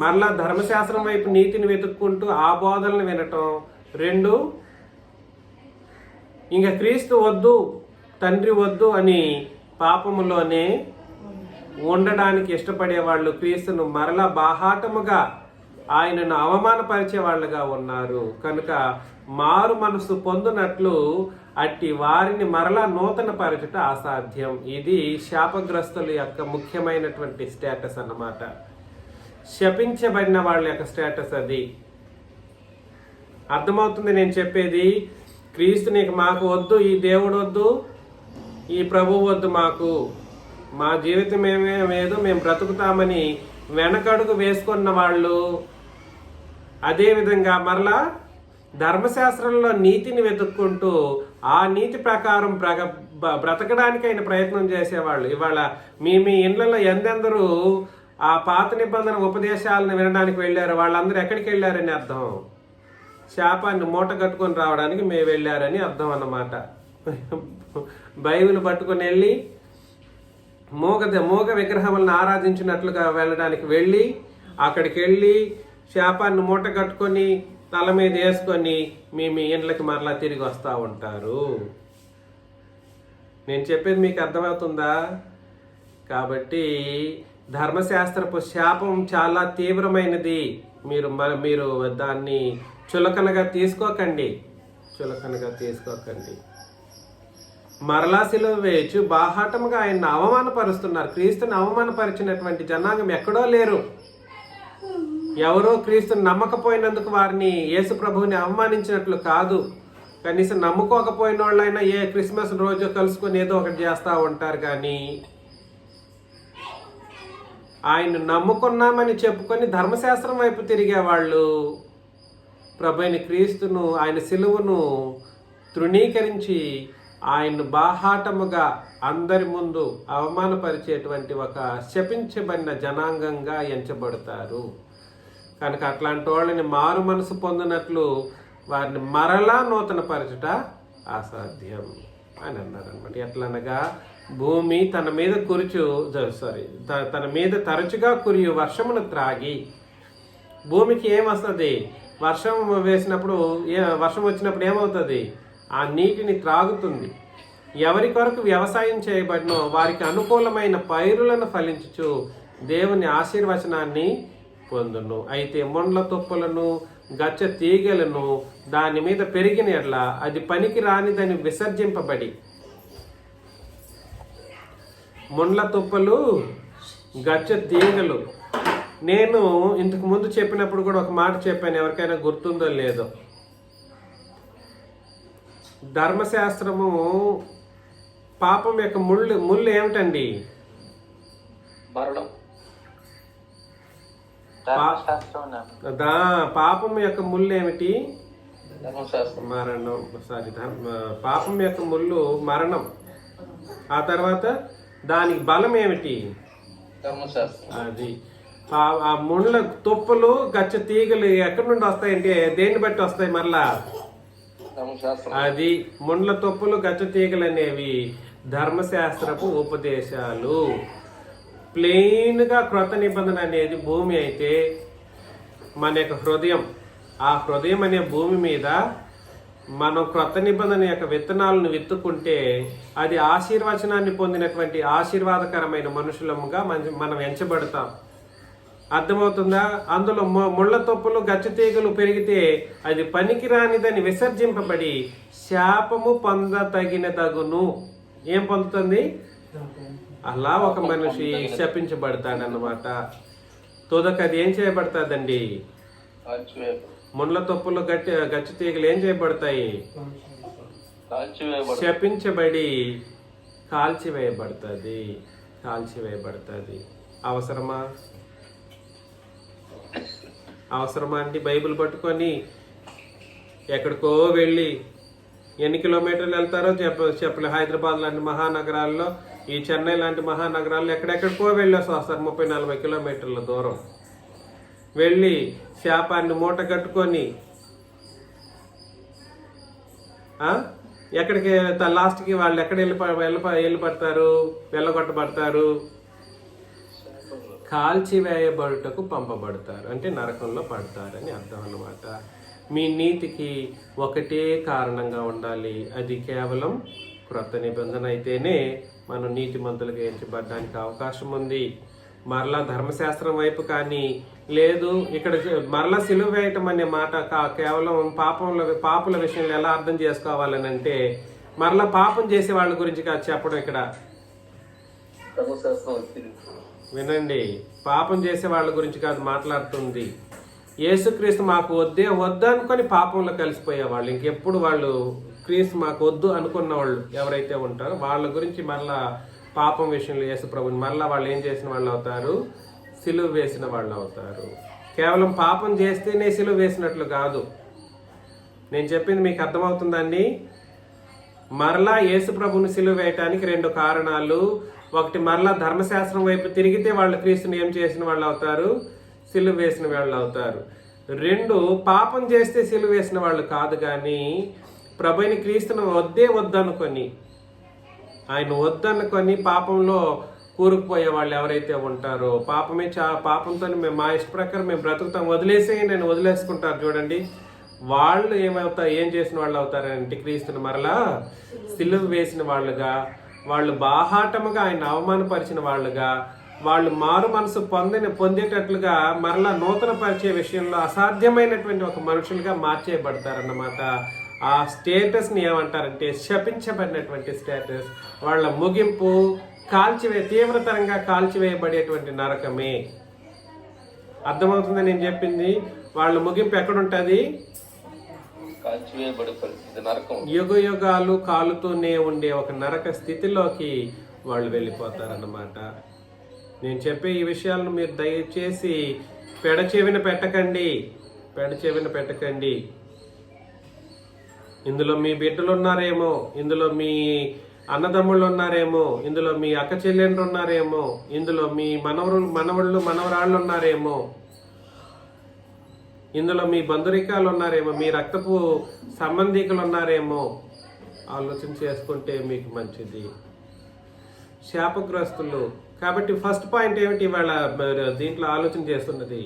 మరలా ధర్మశాస్త్రం వైపు నీతిని వెతుక్కుంటూ ఆ బోధనలు వినటం. 2, ఇంకా క్రీస్తు వద్దు, తండ్రి వద్దు అని పాపములోనే ఉండడానికి ఇష్టపడే వాళ్ళు క్రీస్తును మరలా బాహాటముగా ఆయనను అవమానపరిచే వాళ్ళుగా ఉన్నారు. కనుక మారు మనసు పొందునట్లు అట్టి వారిని మరలా నూతన పరచుట అసాధ్యం. ఇది శాపగ్రస్తుల యొక్క ముఖ్యమైనటువంటి స్టేటస్ అన్నమాట. శపించబడిన వాళ్ళ యొక్క స్టేటస్ అది. అర్థమవుతుంది నేను చెప్పేది? క్రీస్తు నీకు మాకు వద్దు, ఈ దేవుడు వద్దు, ఈ ప్రభువు వద్దు, మాకు మా జీవితం ఏదో మేము బ్రతుకుతామని వెనకడుగు వేసుకున్న వాళ్ళు, అదేవిధంగా మరలా ధర్మశాస్త్రంలో నీతిని వెతుక్కుంటూ ఆ నీతి ప్రకారం బ్రతకడానికి ఆయన ప్రయత్నం చేసేవాళ్ళు ఇవాళ మీ ఇళ్లలో ఎందెందరూ ఆ పాత నిబంధన ఉపదేశాలను వినడానికి వెళ్ళారు. వాళ్ళందరూ ఎక్కడికి వెళ్ళారని అర్థం? శాపాన్ని మూట కట్టుకొని రావడానికి మేము వెళ్ళారని అర్థం అన్నమాట. బైబిల్ పట్టుకొని వెళ్ళి మూగ విగ్రహములను ఆరాధించినట్లుగా వెళ్ళడానికి వెళ్ళి అక్కడికి వెళ్ళి శాపాన్ని మూట కట్టుకొని తల మీద వేసుకొని మీ ఇండ్లకి మరలా తిరిగి వస్తూ ఉంటారు. నేను చెప్పేది మీకు అర్థమవుతుందా? కాబట్టి ధర్మశాస్త్రపు శాపం చాలా తీవ్రమైనది. మీరు దాన్ని చులకనగా తీసుకోకండి. మరలా సిలువ వేయచ్చు బాహాటముగా ఆయన్ని అవమానపరుస్తున్నారు. క్రీస్తుని అవమానపరిచినటువంటి జనాంగం ఎక్కడో లేరు. ఎవరో క్రీస్తుని నమ్మకపోయినందుకు వారిని యేసు ప్రభువుని అవమానించినట్లు కాదు. కనీసం నమ్ముకోకపోయిన వాళ్ళైనా క్రిస్మస్ రోజు కలుసుకొని ఏదో ఒకటి చేస్తూ ఉంటారు. కానీ ఆయన నమ్ముకున్నామని చెప్పుకొని ధర్మశాస్త్రం వైపు తిరిగే వాళ్ళు ప్రభువైన క్రీస్తును, ఆయన సిలువను తృణీకరించి ఆయన్ను బాహాటముగా అందరి ముందు అవమానపరిచేటువంటి ఒక శపించబడిన జనాంగంగా ఎంచబడతారు. కనుక అట్లాంటి వాళ్ళని మారు మనసు పొందినట్లు వారిని మరలా నూతన పరచుట అసాధ్యం అని అన్నారనమాట. ఎట్లనగా భూమి తన మీద తరచుగా కురియు వర్షమును త్రాగి, భూమికి ఏమొస్తుంది? వర్షం వచ్చినప్పుడు ఏమవుతుంది? ఆ నీటిని త్రాగుతుంది. ఎవరి కొరకు వ్యవసాయం చేయబడినో వారికి అనుకూలమైన పైరులను ఫలించుచు దేవుని ఆశీర్వచనాన్ని పొందును. అయితే ముండ్ల తుప్పలను గచ్చ తీగలను దాని మీద పెరిగిన ఎడ్ల అది పనికి రానిదని విసర్జింపబడి, ముండ్ల తుప్పలు గచ్చ తీగలు. నేను ఇంతకు ముందు చెప్పినప్పుడు కూడా ఒక మాట చెప్పాను, ఎవరికైనా గుర్తుందో లేదో. ధర్మశాస్త్రము పాపం యొక్క ముళ్ళు ఏమిటండి? మరణం. పాపం యొక్క ముళ్ళు ఏమిటి? ధర్మశాస్త్రం. మరణం. పాపం యొక్క ముళ్ళు మరణం. ఆ తర్వాత దానికి బలం ఏమిటి? ధర్మశాస్త్రం. అది ఆ ముళ్ళ తుప్పలు గచ్చ తీగలు ఎక్కడి నుండి వస్తాయంటే దేన్ని బట్టి వస్తాయి? మరలా ధర్మశాస్త్రం. అది ముండ్ల తుప్పలు గచ్చ తీగలు అనేవి ధర్మశాస్త్రపు ఉపదేశాలు. ప్లెయిన్ గా క్రొత్త నిబంధన అనేది భూమి అయితే మన యొక్క హృదయం, ఆ హృదయం అనే భూమి మీద మనం క్రొత్త నిబంధన యొక్క విత్తనాలను విత్తుకుంటే అది ఆశీర్వచనాన్ని పొందినటువంటి ఆశీర్వాదకరమైన మనుషులముగా మనం ఎంచబడతాం. అర్థమవుతుందా? అందులో ముళ్ళ తొప్పులు గచ్చ తీగలు పెరిగితే అది పనికిరానిదని విసర్జింపబడి శాపము పొందతగినదగును. ఏం పొందుతుంది? అలా ఒక మనిషి శపించబడతాడన్నమాట. తుదక అది ఏం చేయబడతాదండి? ముళ్ళ తొప్పులు గచ్చ తీగలు ఏం చేయబడతాయి? శపించబడి కాల్చివేయబడుతుంది. అవసరమా? అవసరమా అండి? బైబిల్ పట్టుకొని ఎక్కడికో వెళ్ళి ఎన్ని కిలోమీటర్లు వెళ్తారో చెప్పలే. హైదరాబాద్ లాంటి మహానగరాల్లో, ఈ చెన్నై లాంటి మహానగరాల్లో ఎక్కడెక్కడికో వెళ్ళేసి వస్తారు. 30-40 కిలోమీటర్ల దూరం వెళ్ళి శాపాన్ని మూట కట్టుకొని ఎక్కడికి లాస్ట్కి వాళ్ళు ఎక్కడ వెళ్ళగొట్టబడతారు? కాల్చివేయబడుటకు పంపబడతారు. అంటే నరకంలో పడతారని అర్థం అన్నమాట. మీ నీతికి ఒకటే కారణంగా ఉండాలి, అది కేవలం క్రొత్త నిబంధన అయితేనే మనం నీతిమంతులుగా ఎంచబడడానికి అవకాశం ఉంది. మరలా ధర్మశాస్త్రం వైపు కానీ లేదు. ఇక్కడ మరలా సిలువ వేయటం అనే మాట కేవలం పాపుల విషయంలో ఎలా అర్థం చేసుకోవాలని అంటే, మరలా పాపం చేసే వాళ్ళ గురించి కాదు చెప్పడం ఇక్కడ. వినండి, పాపం చేసే వాళ్ళ గురించి కాదు మాట్లాడుతుంది. యేసుక్రీస్తు మాకు వద్దనుకొని పాపంలో కలిసిపోయేవాళ్ళు, ఇంకెప్పుడు వాళ్ళు క్రీస్తు మాకు వద్దు అనుకున్న వాళ్ళు ఎవరైతే ఉంటారో వాళ్ళ గురించి మరలా పాపం విషయంలో యేసు ప్రభుని మరలా వాళ్ళు ఏం చేసిన వాళ్ళు అవుతారు? సిలువ వేసిన వాళ్ళు అవుతారు. కేవలం పాపం చేస్తేనే సిలువ వేసినట్లు కాదు. నేను చెప్పింది మీకు అర్థమవుతుందండి? మరలా యేసు ప్రభుని సిలువ వేయటానికి 2 కారణాలు. ఒకటి, మరలా ధర్మశాస్త్రం వైపు తిరిగితే వాళ్ళు క్రీస్తుని ఏం చేసిన వాళ్ళు అవుతారు? సిలువ వేసిన వాళ్ళు అవుతారు. 2, పాపం చేస్తే సిలువ వేసిన వాళ్ళు కాదు, కానీ ప్రభుని క్రీస్తును వద్దనుకొని ఆయన వద్దనుకొని పాపంలో కూరుకుపోయే వాళ్ళు ఎవరైతే ఉంటారో, పాపంతో మేము మా ఇష్ట ప్రకారం మేము బ్రతుకుతాం, నేను వదిలేసుకుంటారు చూడండి, వాళ్ళు ఏం చేసిన వాళ్ళు అవుతారంటే క్రీస్తుని మరలా సిలువ వేసిన వాళ్ళుగా, వాళ్ళు బాహాటముగా ఆయన అవమానపరిచిన వాళ్ళుగా, వాళ్ళు మారు మనసు పొందేటట్లుగా మరలా నూతన పరిచయ విషయంలో అసాధ్యమైనటువంటి ఒక మనుషులుగా మార్చేయబడతారన్నమాట. ఆ స్టేటస్ని ఏమంటారంటే శపించబడినటువంటి స్టేటస్. వాళ్ళ ముగింపు తీవ్రతరంగా కాల్చివేయబడేటువంటి నరకమే. అర్థమవుతుందని నేను చెప్పింది? వాళ్ళ ముగింపు ఎక్కడుంటది? యుగ యుగాలు కాలుతూనే ఉండే ఒక నరక స్థితిలోకి వాళ్ళు వెళ్ళిపోతారన్నమాట. నేను చెప్పే ఈ విషయాలను మీరు దయచేసి పెడచెవిన పెట్టకండి. ఇందులో మీ బిడ్డలు ఉన్నారేమో, ఇందులో మీ అన్నదమ్ముళ్ళు ఉన్నారేమో, ఇందులో మీ అక్క చెల్లెండ్రు ఉన్నారేమో, ఇందులో మీ మనవరాళ్ళు ఉన్నారేమో, ఇందులో మీ బంధురికాలు ఉన్నారేమో, మీ రక్తపు సంబంధికులు ఉన్నారేమో. ఆలోచన చేసుకుంటే మీకు మంచిది. శాపగ్రస్తులు. కాబట్టి ఫస్ట్ పాయింట్ ఏమిటి ఇవాళ దీంట్లో ఆలోచన చేస్తున్నది?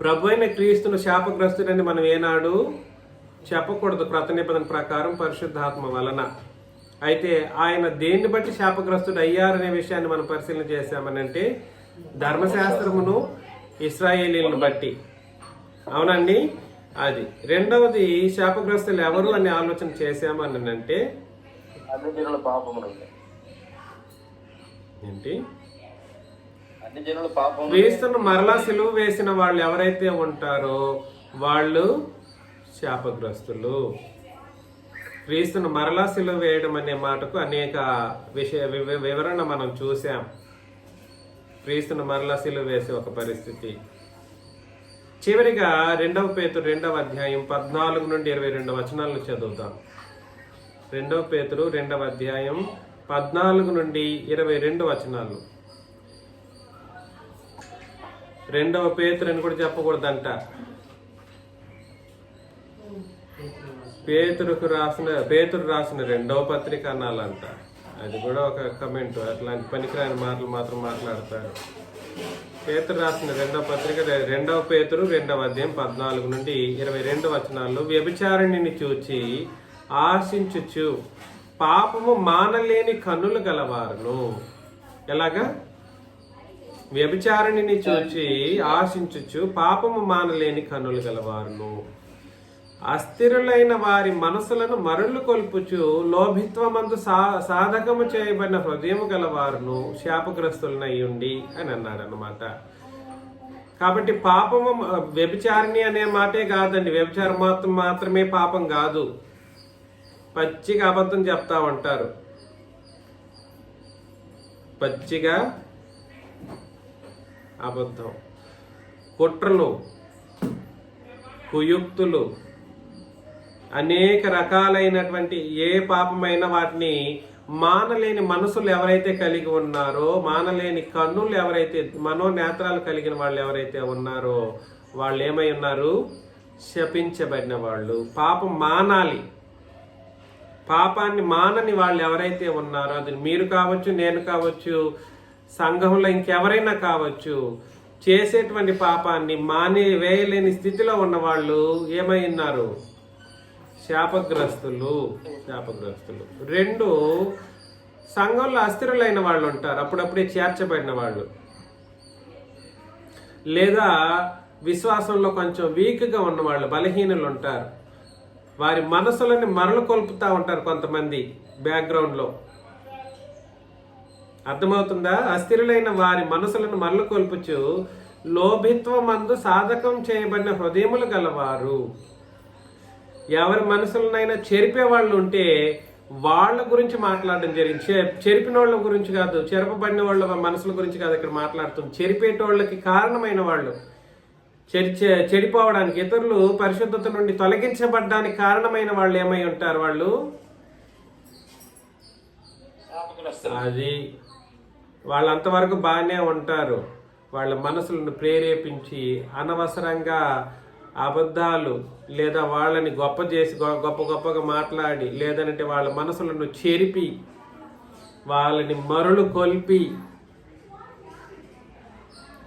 ప్రభు అయిన క్రీస్తును శాపగ్రస్తుడని మనం ఏనాడు చెప్పకూడదు క్రొత్త నిబంధన ప్రకారం పరిశుద్ధాత్మ వలన. అయితే ఆయన దేన్ని బట్టి శాపగ్రస్తుడు అయ్యారనే విషయాన్ని మనం పరిశీలన చేశామనంటే ధర్మశాస్త్రమును ఇశ్రాయేలీలను బట్టి. అవునండి, అది. రెండవది, శాపగ్రస్తులు ఎవరు అనే ఆలోచన చేశామనంటే ఏంటి? క్రీస్తును మరలా సిలువ వేసిన వాళ్ళు ఎవరైతే ఉంటారో వాళ్ళు శాపగ్రస్తులు. క్రీస్తును మరలా సిలువ వేయడం అనే మాటకు అనేక వివరణ మనం చూసాం. క్రీస్తును మరలా సిలువ వేసే ఒక పరిస్థితి. చివరిగా 2 పేతురు 2వ అధ్యాయం 14 నుండి 22 వచనాలను చదువుతాం. 2 పేతురు 2వ అధ్యాయం 14 నుండి 22 వచనాలు. 2వ పేతురు అని కూడా చెప్పకూడదంట, పేతురు రాసిన 2వ పత్రిక అనాలంట. అది కూడా ఒక కమెంట్. అట్లాంటి పనికిరాని మాటలు మాత్రం మాట్లాడతారు. పేతురు రాసిన 2వ పత్రిక 2వ పేతురు 2వ అధ్యాయం 14 నుండి 22 వచనాల్లో, వ్యభిచారిణిని చూచి ఆశించుచు పాపము మానలేని కన్నులు గలవారును. ఎలాగా? వ్యభిచారిణిని చూచి ఆశించుచు పాపము మానలేని కన్నులు గలవారును, అస్థిరులైన వారి మనసులను మరలు కొల్పుచు లోభిత్వమందు సాధకము చేయబడిన హృదయము గలవారును శాపగ్రస్తులనయ్యుండి అని అన్నాడు అన్నమాట. కాబట్టి పాపము వ్యభిచారిణి అనే మాటే కాదండి. వ్యభిచారం మాత్రమే పాపం కాదు. పచ్చిగా అబద్ధం చెప్తా ఉంటారు. పచ్చిగా అబద్ధం, కుట్రలు, కుయుక్తులు, అనేక రకాలైనటువంటి ఏ పాపమైన వాటిని మానలేని మనసులు ఎవరైతే కలిగి ఉన్నారో, మానలేని కన్నులు ఎవరైతే, మనోనేత్రాలు కలిగిన వాళ్ళు ఎవరైతే ఉన్నారో వాళ్ళు ఏమై ఉన్నారు? శపించబడిన వాళ్ళు. పాపం మానాలి. పాపాన్ని మానని వాళ్ళు ఎవరైతే ఉన్నారో, అది మీరు కావచ్చు, నేను కావచ్చు, సంఘంలో ఇంకెవరైనా కావచ్చు, చేసేటువంటి పాపాన్ని మాని వేయలేని స్థితిలో ఉన్న వాళ్ళు ఏమై ఉన్నారు? శాపగ్రస్తులు. 2, సంఘంలో అస్థిరులైన వాళ్ళు ఉంటారు, అప్పుడప్పుడే చేర్చబడిన వాళ్ళు, లేదా విశ్వాసంలో కొంచెం వీక్గా ఉన్నవాళ్ళు, బలహీనులు ఉంటారు. వారి మనసులని మరలు కొల్పుతూ ఉంటారు కొంతమంది బ్యాక్గ్రౌండ్లో. అర్థమవుతుందా? అస్థిరులైన వారి మనసులను మరలు కొల్పుచు లోభిత్వమందు సాధకం చేయబడిన హృదయములు గలవారు. ఎవరి మనసులనైనా చెరిపే వాళ్ళు ఉంటే వాళ్ళ గురించి మాట్లాడడం జరిగింది. చెరిపిన వాళ్ళ గురించి కాదు, చెరపబడిన వాళ్ళ మనసుల గురించి కాదు ఇక్కడ మాట్లాడుతుంది. చెరిపేటోళ్ళకి కారణమైన వాళ్ళు, చెడిపోవడానికి, ఇతరులు పరిశుద్ధత నుండి తొలగించబడ్డానికి కారణమైన వాళ్ళు ఏమై ఉంటారు? వాళ్ళు అది వాళ్ళంతవరకు బాగానే ఉంటారు. వాళ్ళ మనసులను ప్రేరేపించి అనవసరంగా అబద్ధాలు, లేదా వాళ్ళని గొప్ప చేసి గొప్పగా మాట్లాడి, లేదంటే వాళ్ళ మనసులను చెరిపి వాళ్ళని మరులు కొల్పి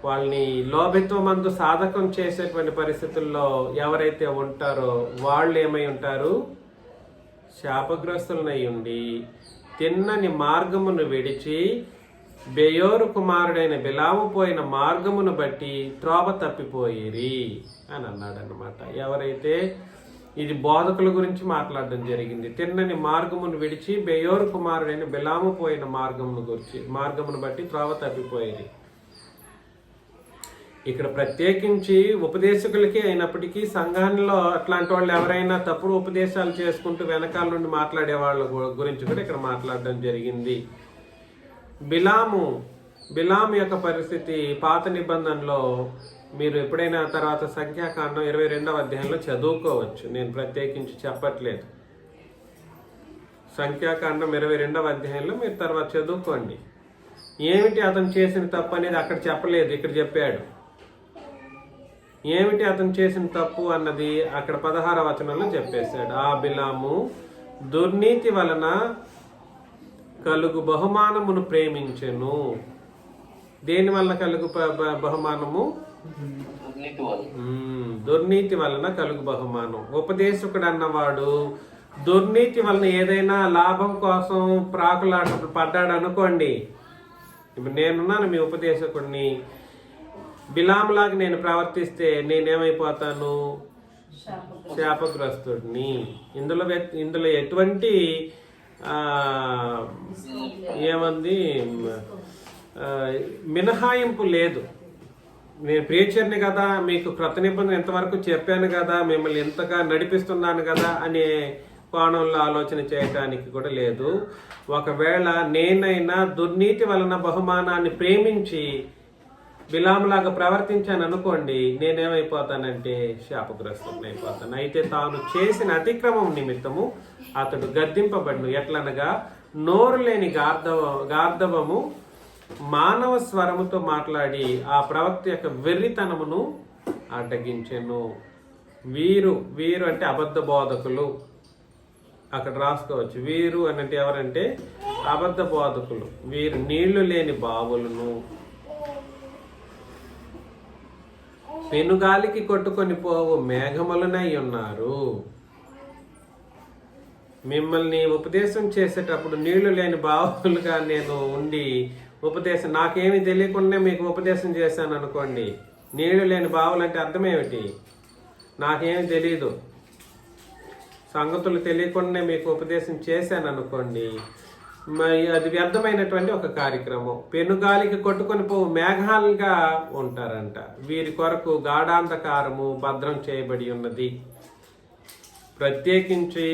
వాళ్ళని లోభిత్వమందు సాధకం చేసేటువంటి పరిస్థితుల్లో ఎవరైతే ఉంటారో వాళ్ళు ఏమై ఉంటారు? శాపగ్రస్తులనై ఉండి తిన్నని మార్గమును విడిచి బెయోరు కుమారుడైన బిలాము పోయిన మార్గమును బట్టి త్రోవ తప్పిపోయిరి అని అన్నాడు అన్నమాట. ఎవరైతే, ఇది బోధకుల గురించి మాట్లాడడం జరిగింది. తిన్నని మార్గమును విడిచి బెయోరు కుమారుడైన బిలాము పోయిన మార్గమును బట్టి త్రోవ తప్పిపోయిరి. ఇక్కడ ప్రత్యేకించి ఉపదేశకులకి అయినప్పటికీ సంఘాల్లో అట్లాంటి వాళ్ళు ఎవరైనా తప్పుడు ఉపదేశాలు చేసుకుంటూ వెనకాల నుండి మాట్లాడే వాళ్ళ గురించి కూడా ఇక్కడ మాట్లాడడం జరిగింది. బిలాము యొక్క పరిస్థితి పాత నిబంధనలో మీరు ఎప్పుడైనా తర్వాత సంఖ్యాకాండం 22వ అధ్యాయంలో చదువుకోవచ్చు. నేను ప్రత్యేకించి చెప్పట్లేదు. సంఖ్యాకాండం 22వ అధ్యాయంలో మీరు తర్వాత చదువుకోండి. ఏమిటి అతను చేసిన తప్పు అనేది అక్కడ చెప్పలేదు, ఇక్కడ చెప్పాడు. ఏమిటి అతను చేసిన తప్పు అన్నది అక్కడ 16వ వచనంలో చెప్పేశాడు. ఆ బిలాము దుర్నీతి వలన కలుగు బహుమానమును ప్రేమించెను. దేని వలన కలుగు బహుమానము? దుర్నీతి వలన కలుగు బహుమానం. ఉపదేశకుడు అన్నవాడు దుర్నీతి వలన ఏదైనా లాభం కోసం ప్రాకులాట పడ్డాడు అనుకోండి. ఇప్పుడు నేనున్నాను మీ ఉపదేశకుడిని, బిలాములాగా నేను ప్రవర్తిస్తే నేనేమైపోతాను? శాపగ్రస్తుడిని. ఇందులో ఎటువంటి ఏమంది మినహాయింపు లేదు. నేను ప్రీచర్ని కదా, మీకు క్రొత్త నిబంధన ఎంతవరకు చెప్పాను కదా, మిమ్మల్ని ఎంతగా నడిపిస్తున్నాను కదా అనే కోణంలో ఆలోచన చేయటానికి కూడా లేదు. ఒకవేళ నేనైనా దుర్నీతి వలన బహుమానాన్ని ప్రేమించి బిలాములాగా ప్రవర్తించాను అనుకోండి, నేనేమైపోతానంటే శాపగ్రస్తుని అయిపోతాను. అయితే తాను చేసిన అతిక్రమం నిమిత్తము అతడు గద్దింపబడును. ఎట్లనగా నోరు లేని గార్ధవము మానవ స్వరముతో మాట్లాడి ఆ ప్రవక్త యొక్క వెర్రితనమును అడ్డగించెను. వీరు అంటే అబద్ధ బోధకులు. అక్కడ రాసుకోవచ్చు. వీరు అని అంటే ఎవరంటే అబద్ధ బోధకులు. వీరు నీళ్లు లేని బావులను, పెనుగాలికి కొట్టుకొని పోవు మేఘములనై ఉన్నారు. మిమ్మల్ని ఉపదేశం చేసేటప్పుడు నీళ్లు లేని బావులుగా నేను ఉండి ఉపదేశం నాకేమీ తెలియకుండా మీకు ఉపదేశం చేశాను అనుకోండి. నీళ్లు లేని బావులు అంటే అర్థం ఏమిటి? నాకేమీ తెలియదు, సంగతులు తెలియకుండా మీకు ఉపదేశం చేశాను అనుకోండి, అది వ్యర్థమైనటువంటి ఒక కార్యక్రమం. పెనుగాలికి కొట్టుకొని పోవు మేఘాలుగా ఉంటారంట. వీరి కొరకు గాఢాంధకారము భద్రం చేయబడి ఉన్నది. ప్రత్యేకించి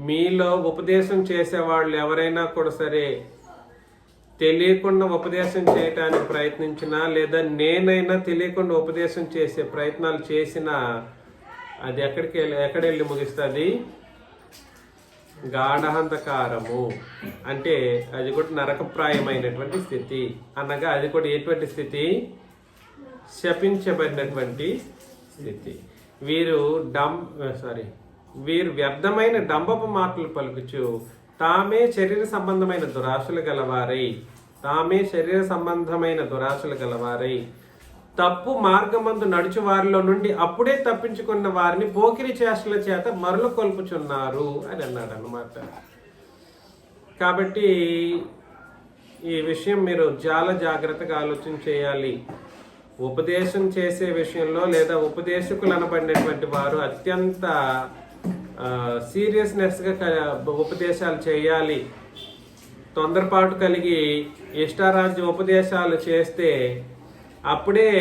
మీలో ఉపదేశం చేసేవాళ్ళు ఎవరైనా కూడా సరే తెలియకుండా ఉపదేశం చేయటానికి ప్రయత్నించినా, లేదా నేనైనా తెలియకుండా ఉపదేశం చేసే ప్రయత్నాలు చేసినా, అది ఎక్కడెళ్ళి ముగిస్తుంది? గాఢాంధకారము. అంటే అది కూడా నరకప్రాయమైనటువంటి స్థితి. అనగా అది కూడా ఎటువంటి స్థితి? శపించబడినటువంటి స్థితి. వీరు వ్యర్థమైన డంబపు మాటలు పలుకుచు తామే శరీర సంబంధమైన దురాశలు గలవారై తప్పు మార్గమందు నడుచు వారిలో నుండి అప్పుడే తప్పించుకున్న వారిని పోకిరి చేష్టల చేత మరలు కొల్పుచున్నారు అని అన్నాడు అన్నమాట. కాబట్టి ఈ విషయం మీరు చాలా జాగ్రత్తగా ఆలోచన చేయాలి. ఉపదేశం చేసే విషయంలో లేదా ఉపదేశకులు అనబడినటువంటి వారు అత్యంత సీరియస్నెస్గా ఉపదేశాలు చేయాలి. తొందరపాటు కలిగి ఇష్టారాజ్య ఉపదేశాలు చేస్తే అప్పుడే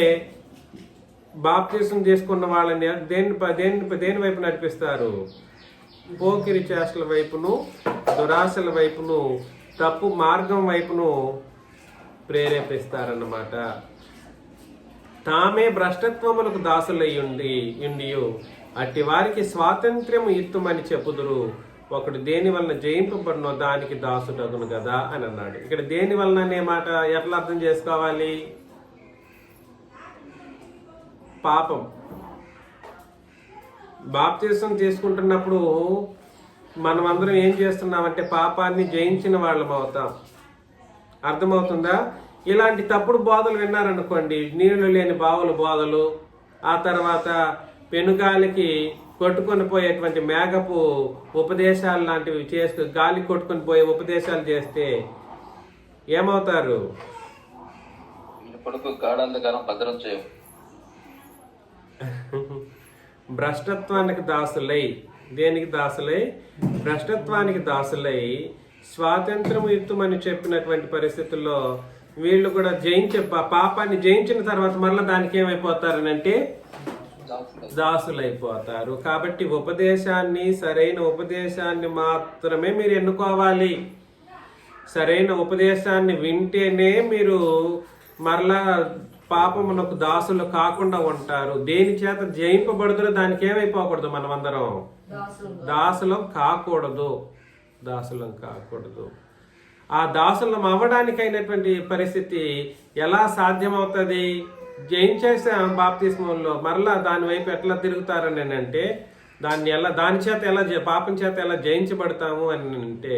బాప్తిసం చేసుకున్న వాళ్ళని దేని వైపు నడిపిస్తారు? పోకిరి చేష్టల వైపును, దురాశల వైపును, తప్పు మార్గం వైపును ప్రేరేపిస్తారన్నమాట. తామే భ్రష్టత్వములకు దాసులయ్యుండియు అట్టి వారికి స్వాతంత్ర్యం ఇత్తుమని చెప్పుదురు. ఒకడు దేని వలన జయింపబడినో దానికి దాసుడగును కదా అని అన్నాడు. ఇక్కడ దేని వలన అనే మాట ఎట్లా అర్థం చేసుకోవాలి? పాపం. బాప్తిసం తీసుకుంటున్నప్పుడు మనమందరం ఏం చేస్తున్నామంటే పాపాన్ని జయించిన వాళ్ళం అవుతాం. అర్థమవుతుందా? ఇలాంటి తప్పుడు బోధలు విన్నారనుకోండి, నీళ్లు లేని బావుల బోధలు, ఆ తర్వాత పెనుగాలికి కొట్టుకొని పోయేటువంటి మేఘపు ఉపదేశాలు లాంటివి చేస్తూ గాలి కొట్టుకొని పోయే ఉపదేశాలు చేస్తే ఏమవుతారు? భద్రం చేయం. భ్రష్టత్వానికి దాసులై, దేనికి దాసులై? భ్రష్టత్వానికి దాసులై స్వాతంత్రం ఇత్తుమని చెప్పినటువంటి పరిస్థితుల్లో వీళ్ళు కూడా పాపాన్ని జయించిన తర్వాత మళ్ళీ దానికి ఏమైపోతారని అంటే దాసులైపోతారు. కాబట్టి సరైన ఉపదేశాన్ని మాత్రమే మీరు ఎన్నుకోవాలి. సరైన ఉపదేశాన్ని వింటేనే మీరు మరలా పాపమునకు దాసులు కాకుండా ఉంటారు. దేని చేత జయింపబడుతుందో దానికి ఏమైపోకూడదు? మనమందరం దాసులం కాకూడదు. ఆ దాసులం అవ్వడానికైనటువంటి పరిస్థితి ఎలా సాధ్యమవుతుంది? జయించేసే బాప్తిస్మంలో మరలా దాని వైపు ఎట్లా తిరుగుతారని అంటే పాపం చేత ఎలా జయించబడతాము అని అంటే,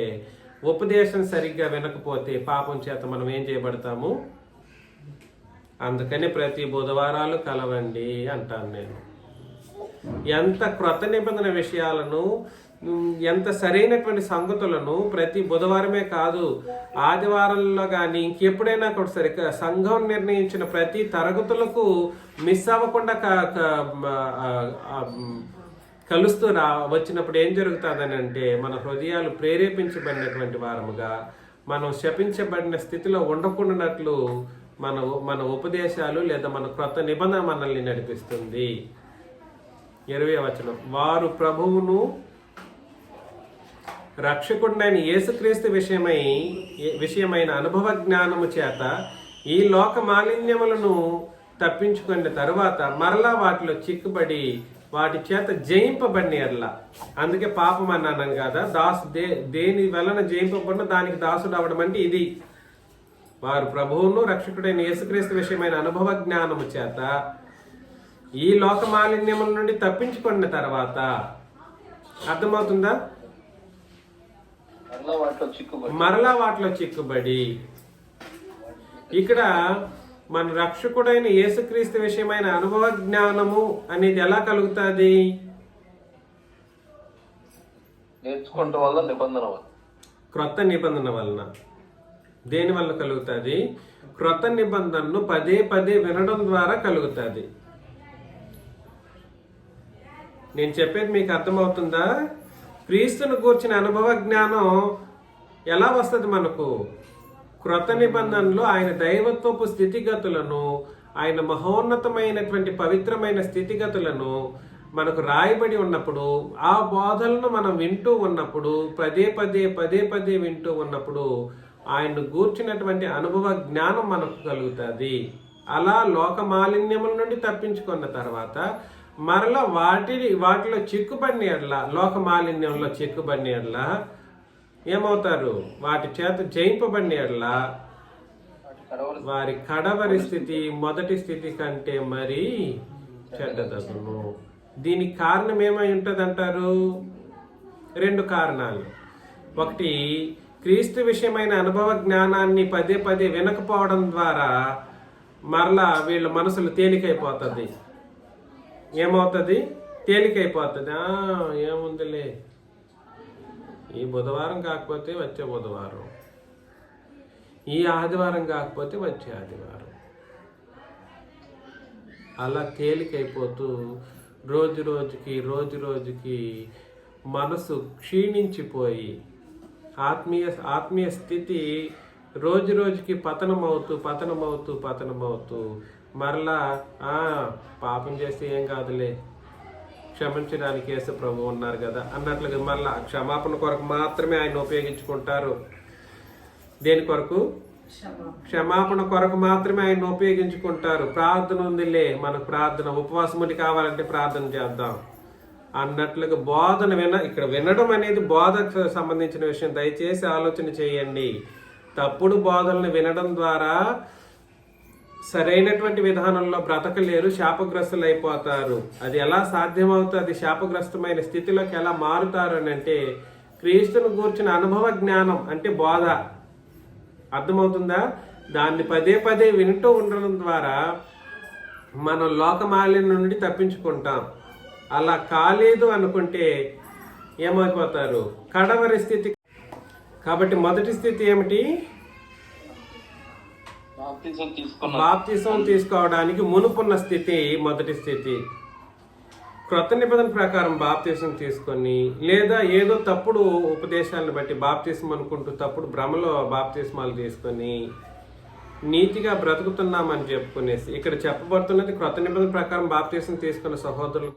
ఉపదేశం సరిగ్గా వినకపోతే పాపం చేత మనం ఏం చేయబడతాము? అందుకని ప్రతి బుధవారాలు కలవండి అంటాను నేను. ఎంత క్రొత్త నిబంధన విషయాలను, ఎంత సరైనటువంటి సంగతులను ప్రతి బుధవారమే కాదు, ఆదివారంలో కానీ ఇంకెప్పుడైనా కూడా సరే సంఘం నిర్ణయించిన ప్రతి తరగతులకు మిస్ అవ్వకుండా కలుస్తూ వచ్చినప్పుడు ఏం జరుగుతుందని అంటే, మన హృదయాలు ప్రేరేపించబడినటువంటి వారముగా మనం శపించబడిన స్థితిలో ఉండకుండానట్లు మన ఉపదేశాలు లేదా మన క్రొత్త నిబంధన మనల్ని నడిపిస్తుంది. 20వ వచనం, వారు ప్రభువును రక్షకుడైన యేసుక్రీస్తు విషయమైన అనుభవ జ్ఞానము చేత ఈ లోక మాలిన్యములను తప్పించుకున్న తరువాత మరలా వాటిలో చిక్కుబడి వాటి చేత జయింపబడిన ఎడల, అందుకే పాపం అన్నాను కదా, దేని వలన జయింపబడిన దానికి దాసుడు అవడం అంటే ఇది. వారు ప్రభువును రక్షకుడైన యేసుక్రీస్తు విషయమైన అనుభవ జ్ఞానము చేత ఈ లోక మాలిన్యముల నుండి తప్పించుకున్న తర్వాత, అర్థమవుతుందా, మరలా వాటిలో చిక్కుబడి. ఇక్కడ మన రక్షకుడైన యేసుక్రీస్తు విషయమైన అనుభవ జ్ఞానము అనేది ఎలా కలుగుతుంది? నేర్చుకోవటం వల్ల, నిబంధన వల్ల, క్రొత్త నిబంధన వలన. దేని వల్ల కలుగుతుంది? క్రొత్త నిబంధనను పదే పదే వినడం ద్వారా కలుగుతుంది. నేను చెప్పేది మీకు అర్థమవుతుందా? క్రీస్తును గూర్చిన అనుభవ జ్ఞానం ఎలా వస్తుంది మనకు? క్రొత్త నిబంధనలో ఆయన దైవత్వపు స్థితిగతులను, ఆయన మహోన్నతమైనటువంటి పవిత్రమైన స్థితిగతులను మనకు రాయబడి ఉన్నప్పుడు, ఆ బోధలను మనం వింటూ ఉన్నప్పుడు, పదే పదే వింటూ ఉన్నప్పుడు ఆయన్ను గూర్చినటువంటి అనుభవ జ్ఞానం మనకు కలుగుతుంది. అలా లోక మాలిన్యముల నుండి తప్పించుకున్న తర్వాత మరలా వాటిలో చిక్కుబడిన ఎడల, లోక మాలిన్యంలో చిక్కుబడిన ఎడల ఏమవుతారు? వాటి చేత జయింపబడిన ఎడల వారి కడవరి స్థితి మొదటి స్థితి కంటే మరీ చెడ్డదగును. దీనికి కారణం ఏమై ఉంటుంది అంటారు? 2 కారణాలు. ఒకటి, క్రీస్తు విషయమైన అనుభవ జ్ఞానాన్ని పదే పదే వినకపోవడం ద్వారా మరలా వీళ్ళ మనసులు తేలికైపోతుంది. ఏమవుతుంది? తేలికైపోతుంది. ఏముందిలే, ఈ బుధవారం కాకపోతే వచ్చే బుధవారం, ఈ ఆదివారం కాకపోతే వచ్చే ఆదివారం, అలా తేలికైపోతూ రోజు రోజుకి మనసు క్షీణించిపోయి ఆత్మీయ స్థితి రోజు రోజుకి పతనమవుతూ మరలా పాపం చేస్తే ఏం కాదులే, క్షమించడానికి యేసు ప్రభు ఉన్నారు కదా అన్నట్లుగా మరలా క్షమాపణ కొరకు మాత్రమే ఆయన ఉపయోగించుకుంటారు. దేని కొరకు? క్షమాపణ కొరకు మాత్రమే ఆయన ఉపయోగించుకుంటారు. ప్రార్థన ఉందిలే, మనకు ప్రార్థన, ఉపవాసముడి కావాలంటే ప్రార్థన చేద్దాం అన్నట్లుగా బోధన ఇక్కడ వినడం అనేది బోధకు సంబంధించిన విషయం. దయచేసి ఆలోచన చేయండి. తప్పుడు బోధనలు వినడం ద్వారా సరైనటువంటి విధానంలో బ్రతకలేరు, శాపగ్రస్తులు అయిపోతారు. అది ఎలా సాధ్యమవుతుంది? శాపగ్రస్తమైన స్థితిలోకి ఎలా మారుతారు అని అంటే, క్రీస్తును గూర్చిన అనుభవ జ్ఞానం అంటే బోధ, అర్థమవుతుందా? దాన్ని పదే పదే వింటూ ఉండడం ద్వారా మనం లోకమాలిన్యం నుండి తప్పించుకుంటాం. అలా కాలేదు అనుకుంటే ఏమైపోతారు? కడవరి స్థితి. కాబట్టి మొదటి స్థితి ఏమిటి? బాప్తిసం తీసుకోవడానికి మునుపున్న స్థితి మొదటి స్థితి. క్రొత్త నిబంధన ప్రకారం బాప్తిసం తీసుకొని, లేదా ఏదో తప్పుడు ఉపదేశాలను బట్టి బాప్తిసం అనుకుంటూ తప్పుడు భ్రమలో బాప్తిస్మాలు తీసుకొని నీతిగా బ్రతుకుతున్నామని చెప్పుకునేసి, ఇక్కడ చెప్పబడుతున్నది క్రొత్త నిబంధన ప్రకారం బాప్తిసం తీసుకున్న సహోదరులు